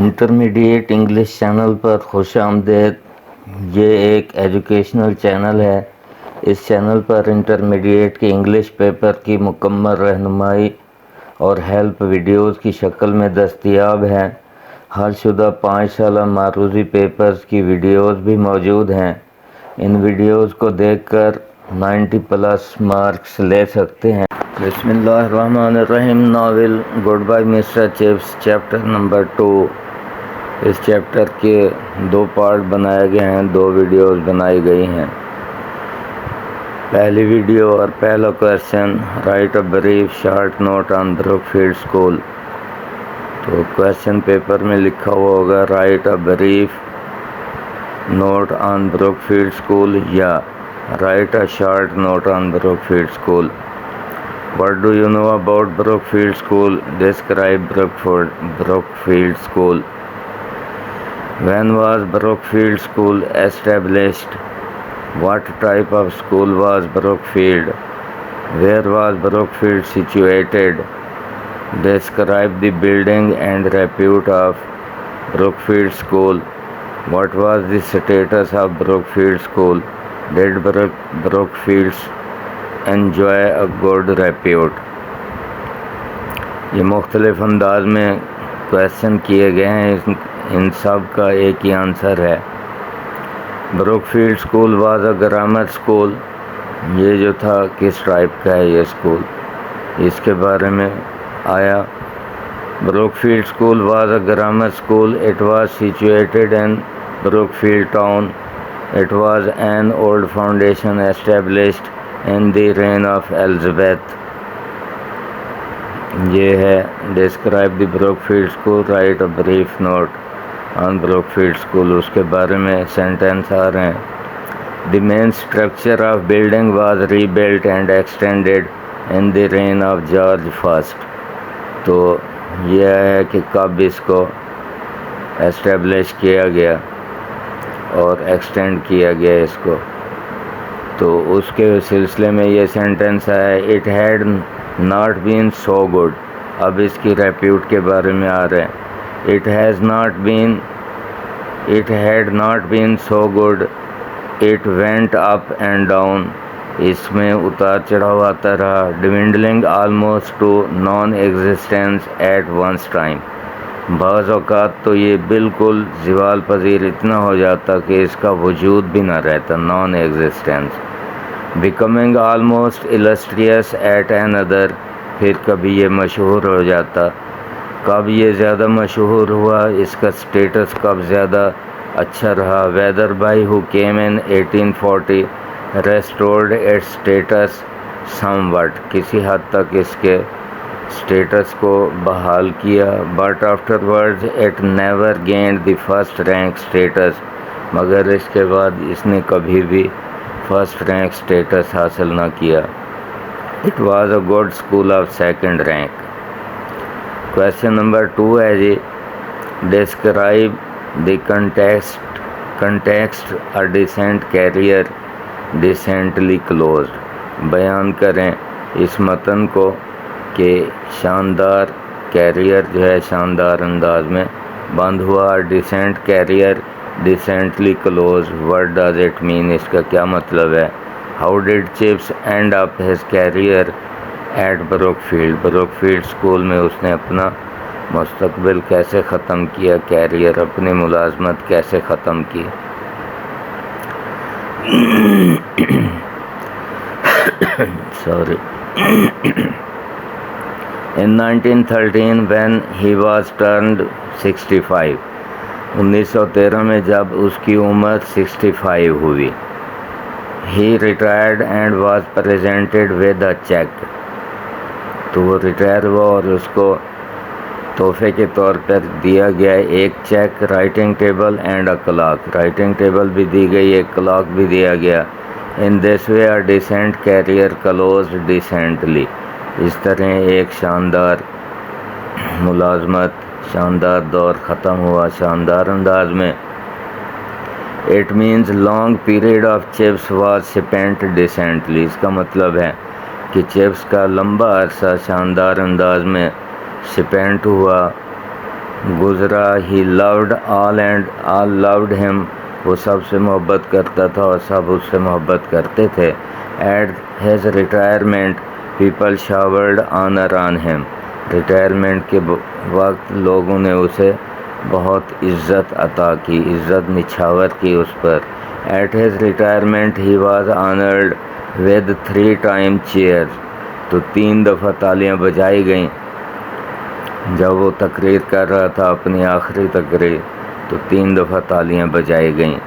Intermediate English channel پر خوش آمدید۔ یہ ایک ایجوکیشنل چینل ہے۔ اس چینل پر انٹرمیڈیٹ کے انگلش پیپر کی مکمل رہنمائی اور ہیلپ ویڈیوز کی شکل میں دستیاب ہیں۔ حل شدہ 5 سالہ معروضی پیپرز کی ویڈیوز بھی موجود ہیں۔ ان ویڈیوز کو دیکھ کر 90+ مارکس لے سکتے ہیں۔ بسم اللہ الرحمن الرحیم۔ Novel goodbye Mister Chips, chapter number 2۔ اس چیپٹر کے 2 پارٹ بنائے گئے ہیں، 2 ویڈیوز بنائی گئی ہیں۔ پہلی ویڈیو اور پہلا question, write a brief short note on Brookfield school. تو کویشچن پیپر میں لکھا ہوا ہوگا write a brief note on Brookfield school یا write a short note on Brookfield school. What do you know about Brookfield School? Describe Brookfield School. When was Brookfield School established? What type of school was Brookfield? Where was Brookfield situated? Describe the building and repute of Brookfield School. What was the status of Brookfield School? Did Brookfield enjoy a good repute? یہ مختلف انداز میں question کیے گئے ہیں، ان سب کا ایک ہی آنسر ہے۔ Brookfield school was a grammar school. یہ جو تھا کس ٹائپ کا ہے یہ اسکول، اس کے بارے میں آیا۔ Brookfield school was a grammar school. It was situated in Brookfield town. It was an old foundation established in the reign of Elizabeth۔ یہ ہے describe the Brookfield School, write a brief note on Brookfield School۔ اس کے بارے میں sentence آ رہے ہیں۔ The main structure of building was rebuilt and extended in the reign of George I۔ تو یہ ہے کہ کب اس کو اسٹیبلش کیا گیا اور ایکسٹینڈ کیا گیا اس کو۔ تو اس کے سلسلے میں یہ سینٹینس ہے it had not been so good. اب اس کی ریپیوٹ کے بارے میں آ رہے ہیں۔ It had not been so good. It went up and down. اس میں اتار چڑھاؤ آتا رہا۔ Dwindling almost to non existence at once time. بعض اوقات تو یہ بالکل زوال پذیر اتنا ہو جاتا کہ اس کا وجود بھی نہ رہتا، non existence. Becoming almost illustrious at an ادر۔ پھر کبھی یہ مشہور ہو جاتا۔ کب یہ زیادہ مشہور ہوا، اس کا سٹیٹس کب زیادہ اچھا رہا۔ Wetherby who came in 1840 restored its status somewhat. کسی حد تک اس کے سٹیٹس کو بحال کیا۔ But afterwards it never gained the first rank status. مگر اس کے بعد اس نے کبھی بھی فرسٹ رینک سٹیٹس حاصل نہ کیا۔ It was a good school of second rank. Question number 2 ہے جی describe the context a decent career decently closed. بیان کریں اس متن کو کہ شاندار کیریئر جو ہے شاندار انداز میں بند ہوا۔ Decent career decently close, what does it mean? اس کا کیا مطلب ہے؟ How did Chips end up his career at Brookfield? Brookfield school میں اس نے اپنا مستقبل کیسے ختم کیا، کیریئر اپنی ملازمت کیسے ختم کی؟ Sorry In 1913 when he was turned 65۔ 1913 میں جب اس کی عمر 65 ہوئی۔ He retired and was presented with a check۔ تو وہ ریٹائر ہوا اور اس کو تحفے کے طور پر دیا گیا ایک check, writing table and a clock. Writing table بھی دی گئی، ایک کلاک بھی دیا گیا۔ In this way a decent career closed decently۔ اس طرح ایک شاندار ملازمت، شاندار دور ختم ہوا شاندار انداز میں۔ It means long period of chips was spent decently۔ اس کا مطلب ہے کہ چپس کا لمبا عرصہ شاندار انداز میں سپینٹ ہوا، گزرا. He loved all and all loved him. وہ سب سے محبت کرتا تھا اور سب اس سے محبت کرتے تھے. At his retirement people showered honour on him. Retirement کے وقت لوگوں نے اسے بہت عزت عطا کی، عزت نچھاور کی اس پر. At his retirement he was honoured with 3 time cheers. تو 3 دفعہ تالیاں بجائی گئیں جب وہ تقریر کر رہا تھا، اپنی آخری تقریر، تو 3 دفعہ تالیاں بجائی گئیں.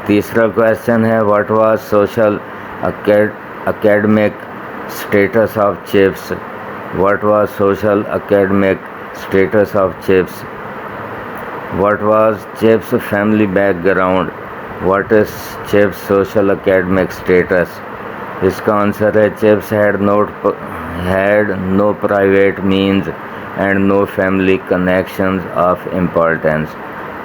تیسرا کویشچن ہے what was social academic status of Chips. What was social academic status of Chips. What was Chips family background. What is Chips social academic status. اس کا آنسر ہے Chips had no private means and no family connections of importance.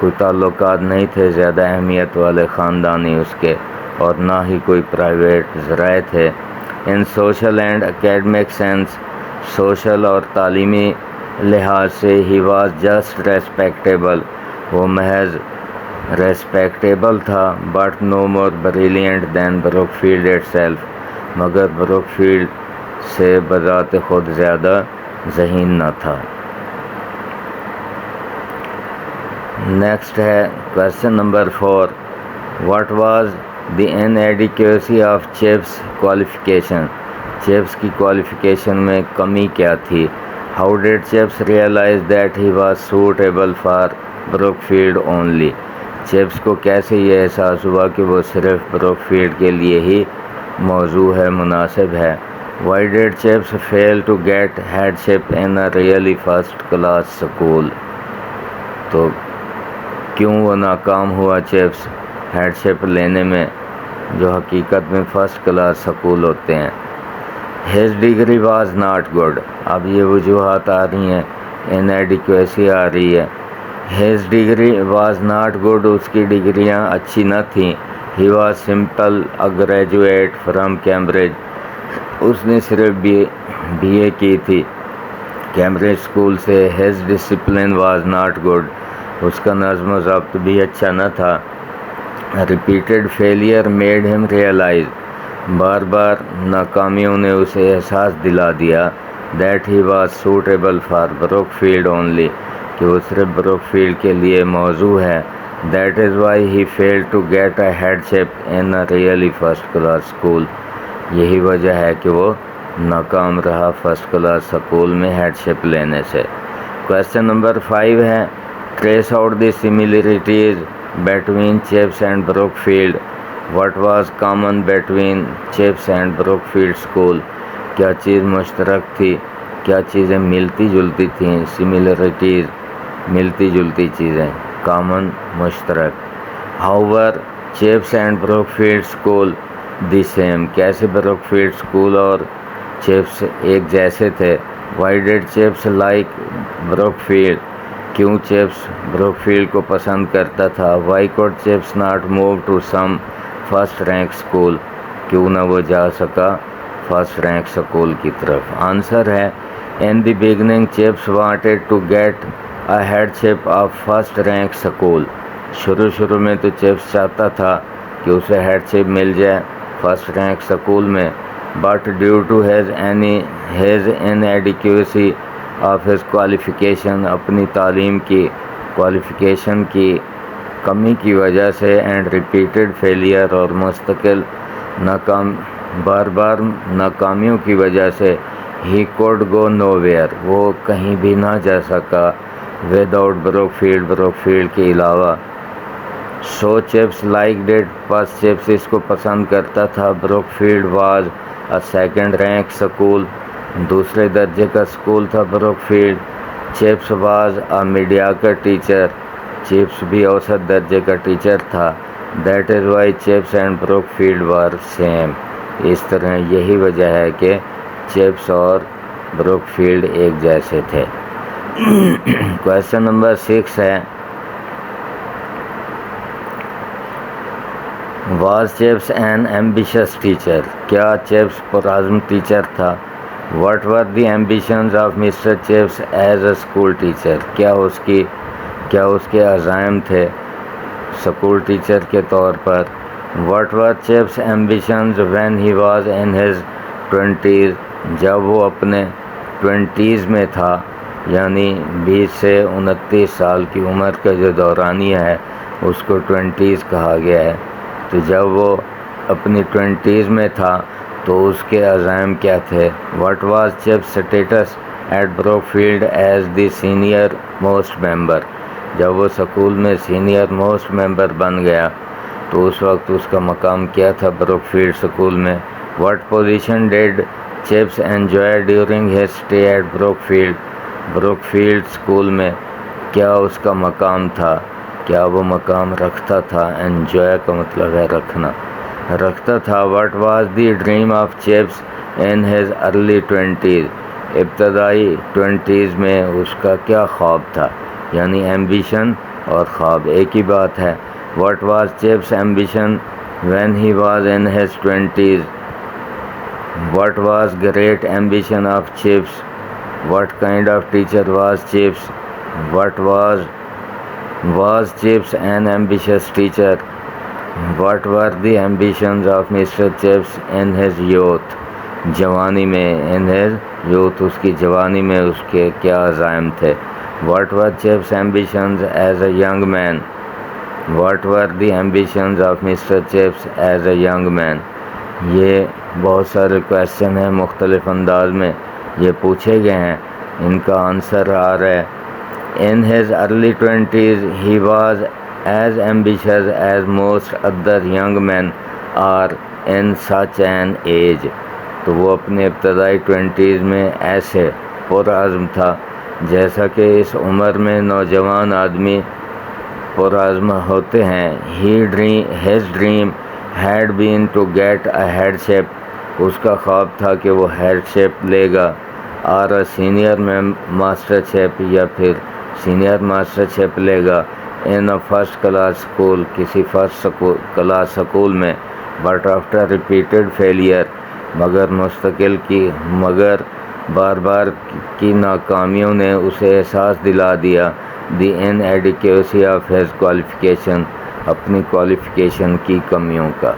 کوئی تعلقات نہیں تھے زیادہ اہمیت والے خاندانی اس کے، اور نہ ہی کوئی پرائیویٹ ذرائع تھے. In social and academic sense, social اور تعلیمی لحاظ سے ہی واز جسٹ ریسپیکٹیبل. وہ محض ریسپیکٹیبل تھا. But no more brilliant than Brookfield itself. مگر بروک فیلڈ سے بذات خود زیادہ ذہین نہ تھا. نیکسٹ ہے question number 4. What was the inadequacy of Chips qualification. Chips کی کوالیفیکیشن میں کمی کیا تھی. How did Chips realise that he was suitable for Brookfield only. Chips کو کیسے یہ احساس ہوا کہ وہ صرف بروک فیلڈ کے لیے ہی موضوع ہے، مناسب ہے. Why did Chips fail to get headship in a really first class school. تو کیوں وہ ناکام ہوا چپس ہیڈ شپ لینے میں جو حقیقت میں فرسٹ کلاس سکول ہوتے ہیں. His degree was not good. اب یہ وجوہات آ رہی ہیں، ان ایڈیکویسی آ رہی ہے. His degree was not good. اس کی ڈگریاں اچھی نہ تھیں. He was simple a graduate from Cambridge. اس نے صرف بی اے کی تھی کیمبرج اسکول سے. His discipline was not good. اس کا نظم و ضبط بھی اچھا نہ تھا. Repeated failure made him realise. بار بار ناکامیوں نے اسے احساس دلا دیا that he was suitable for Brookfield only, کہ وہ صرف بروک فیلڈ کے لیے موضوع ہے. That is why he failed to get a headship in a really first class school. یہی وجہ ہے کہ وہ ناکام رہا فرسٹ کلاس اسکول میں ہیڈ شپ لینے سے. کویشچن نمبر 5 ہے trace out the similarities between Chips and Brookfield. What was common between Chips and Brookfield school. کیا چیز مشترک تھی، کیا چیزیں ملتی جلتی تھیں. سملریٹیز ملتی جلتی چیزیں، کامن مشترک. How were Chips and Brookfield school the same. کیسے بروک فیلڈ اسکول اور چپس ایک جیسے تھے. Why did Chips like Brookfield. کیوں چپس بروک فیلڈ کو پسند کرتا تھا. Why could Chips not move to some first rank school. کیوں نہ وہ جا سکا فرسٹ رینک اسکول کی طرف. آنسر ہے in the beginning Chips wanted to get a headship of first rank school. شروع میں تو چپس چاہتا تھا کہ اسے ہیڈ شپ مل جائے فرسٹ رینک اسکول میں. But due to his inadequacy of his qualification. اپنی تعلیم کی کوالیفیکیشن کی کمی کی وجہ سے اینڈ ریپیٹڈ فیلئر اور مستقل بار بار ناکامیوں کی وجہ سے he could go know where. وہ کہیں بھی نہ جا سکا ود آؤٹ بروک فیلڈ کے علاوہ. So Chips like that. پس چپس اس کو پسند کرتا تھا. Brookfield was a second rank school. دوسرے درجے کا اسکول تھا Brookfield. Chips was a mediocre teacher. Chips بھی اوسط درجے کا ٹیچر تھا. That is why Chips and Brookfield were same. اس طرح یہی وجہ ہے کہ چپس اور بروک فیلڈ ایک جیسے تھے. کویشچن نمبر 6 ہے was Chips an ambitious teacher. کیا چپس پرعزم ٹیچر تھا. What were the ambitions of Mr Chips as a school teacher. کیا اس کی کیا اس کے عزائم تھے اسکول ٹیچر کے طور پر؟ What were Chip's ambitions when he was in his 20s؟ جب وہ اپنے 20s میں تھا، یعنی 20 سے 29 سال کی عمر کا جو دورانیہ ہے اس کو 20s کہا گیا ہے۔ تو جب وہ اپنی 20s میں تھا تو اس کے عزائم کیا تھے؟ What was Chip's status at Brookfield as the senior most member؟ جب وہ سکول میں سینئر موسٹ ممبر بن گیا تو اس وقت اس کا مقام کیا تھا بروک فیلڈ سکول میں؟ What position did Chips enjoy during his stay at Brookfield؟ Brookfield school میں کیا اس کا مقام تھا؟ کیا وہ مقام رکھتا تھا؟ انجوائے کا مطلب ہے رکھنا، رکھتا تھا۔ What was the dream of Chips in his early 20s؟ ابتدائی 20s میں اس کا کیا خواب تھا؟ یعنی ایمبیشن اور خواب ایک ہی بات ہے۔ What was Chip's ambition when he was in his 20s؟ What was great ambition of Chips؟ What kind of teacher was Chips؟ What was Chips an ambitious teacher؟ What were the ambitions of Mr. Chips in his youth؟ جوانی میں، in his youth اس کی جوانی میں اس کے کیا عزائم تھے؟ What were Chip's ambitions as a young man؟ What were the ambitions of Mr. Chips as a young man؟ یہ بہت سارے کویشچن ہیں، مختلف انداز میں یہ پوچھے گئے ہیں، ان کا آنسر آ رہا ہے۔ In his early 20s he was as ambitious as most other young men are in such an age۔ تو وہ اپنے ابتدائی 20s میں ایسے پرعزم تھا جیسا کہ اس عمر میں نوجوان آدمی پرعزم ہوتے ہیں۔ His dream had been to get a headship۔ اس کا خواب تھا کہ وہ ہیڈشپ لے گا، اور سینئر ماسٹرشپ یا پھر سینئر ماسٹرشپ لے گا in a first class school، کسی فرسٹ کلاس سکول میں۔ But after repeated failure، مگر بار بار کی ناکامیوں نے اسے احساس دلا دیا دی inadequacy of his qualification، اپنی کوالیفیکیشن کی کمیوں کا۔